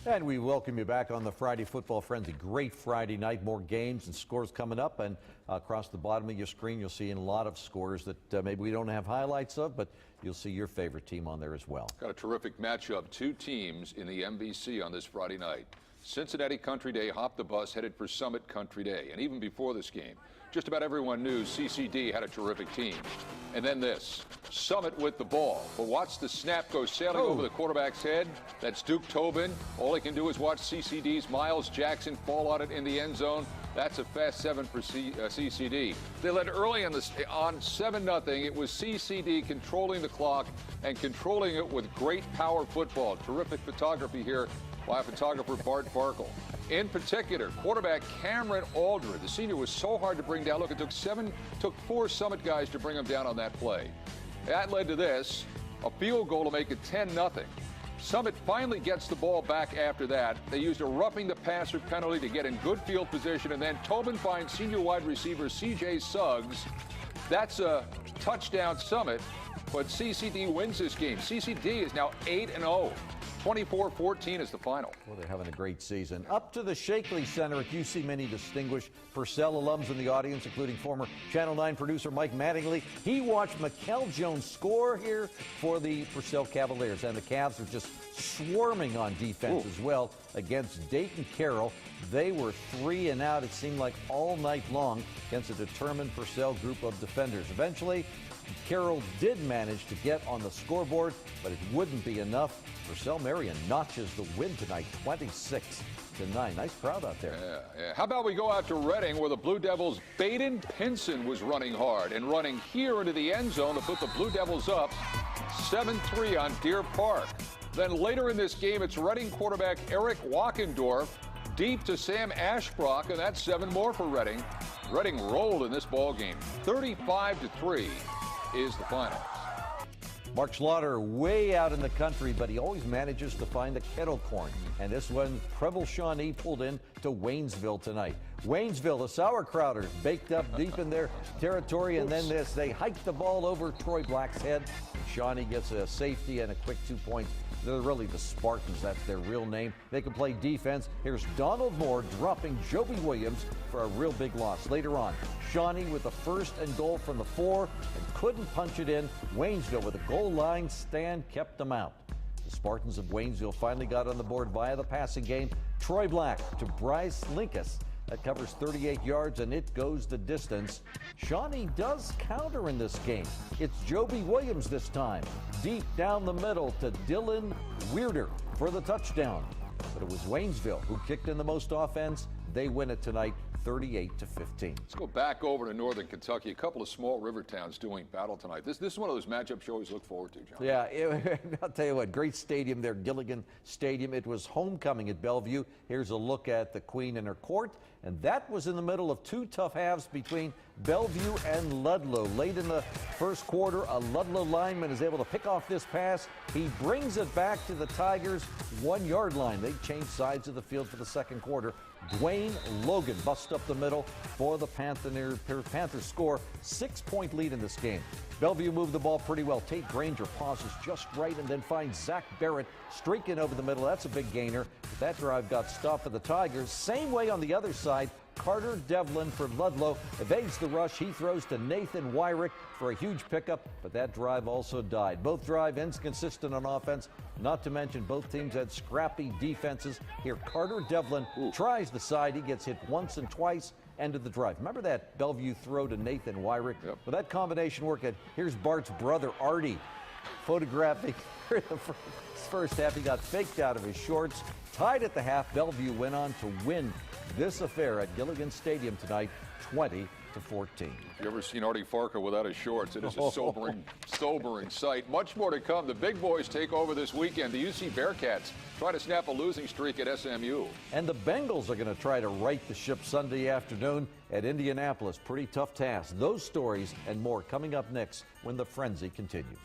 And we welcome you back on the Friday Football Frenzy. Great Friday night, more games and scores coming up. And across the bottom of your screen, you'll see a lot of scores that maybe we don't have highlights of, but you'll see your favorite team on there as well. Got a terrific matchup. Two teams in the MVC on this Friday night. Cincinnati Country Day hopped the bus, headed for Summit Country Day. And even before this game, just about everyone knew CCD had a terrific team. And then this, Summit with the ball. But watch the snap go sailing over the quarterback's head. That's Duke Tobin. All he can do is watch CCD's Miles Jackson fall on it in the end zone. That's a fast 7 for CCD. They led early on 7-0. It was CCD controlling the clock and controlling it with great power football. Terrific photography here by photographer Bart Barkle. In particular, quarterback Cameron Aldred, the senior, was so hard to bring down. Look, it took 4 Summit guys to bring him down on that play. That led to this, a field goal to make it 10-0. Summit finally gets the ball back after that. They used a roughing the passer penalty to get in good field position, and then Tobin finds senior wide receiver C.J. Suggs. That's a touchdown Summit, but CCD wins this game. CCD is now 8-0. 24-14 is the final. Well, they're having a great season. Up to the Shakely Center at UC. Many distinguished Purcell alums in the audience, including former Channel 9 producer Mike Mattingly. He watched Mikel Jones score here for the Purcell Cavaliers, and the Cavs are just swarming on defense as well against Dayton Carroll. They were 3 and out, it seemed like, all night long against a determined Purcell group of defenders. Eventually, Carroll did manage to get on the scoreboard, but it wouldn't be enough. PURCELL-MARIAN notches the win tonight, 26-9. Nice crowd out there. Yeah. How about we go out to Reading, where the Blue Devils' Baden Pinson was running hard and running here into the end zone to put the Blue Devils up 7-3 on Deer Park. Then later in this game, it's Reading quarterback Eric Wackendorf deep to Sam Ashbrook, and that's 7 more for Reading. Reading rolled in this ball game. 35-3 is the final. Mark Slaughter way out in the country, but he always manages to find the kettle corn. And this one, PREBLE Shawnee pulled in to Waynesville tonight. Waynesville, the sauerkrauters, baked up deep in their territory, and then this, they hiked the ball over Troy Black's head. Shawnee gets a safety and a quick 2 points. They're really the Spartans. That's their real name. They can play defense. Here's Donald Moore dropping Joby Williams for a real big loss. Later on, Shawnee with the 1st and goal from the 4 and couldn't punch it in. Waynesville with a goal line stand kept them out. The Spartans of Waynesville finally got on the board via the passing game. Troy Black to Bryce Linkus. That covers 38 yards, and it goes the distance. Shawnee does counter in this game. It's Joby Williams this time, deep down the middle to Dylan Weirder for the touchdown. But it was Waynesville who kicked in the most offense. They win it tonight, 38-15. Let's go back over to northern Kentucky. A couple of small river towns doing battle tonight. This is one of those matchups you always look forward to, John. Yeah, I'll tell you what, great stadium there, Gilligan Stadium. It was homecoming at Bellevue. Here's a look at the Queen and her court. And that was in the middle of 2 tough halves between Bellevue and Ludlow. Late in the first quarter, a Ludlow lineman is able to pick off this pass. He brings it back to the Tigers' 1-yard line. They change sides of the field for the second quarter. Dwayne Logan busts up the middle for the Panthers score. 6-point lead in this game. Bellevue moved the ball pretty well. Tate Granger pauses just right and then finds Zach Barrett streaking over the middle. That's a big gainer. But that drive got stopped for the Tigers. Same way on the other side. Carter Devlin for Ludlow evades the rush. He throws to Nathan Wyrick for a huge pickup, but that drive also died. Both drive inconsistent on offense, not to mention both teams had scrappy defenses. Here, Carter Devlin tries the side. He gets hit once and twice. End of the drive. Remember that Bellevue throw to Nathan Wyrick? Yep. Well, that combination worked. Here's Bart's brother, Artie, photographing the first half. He got faked out of his shorts. Tied at the half, Bellevue went on to win this affair at Gilligan Stadium tonight, 20-14. If you ever seen Artie Farker without his shorts, it is a sobering sight. Much more to come. The big boys take over this weekend. The UC Bearcats try to snap a losing streak at SMU. And the Bengals are going to try to right the ship Sunday afternoon at Indianapolis. Pretty tough task. Those stories and more coming up next when the frenzy continues.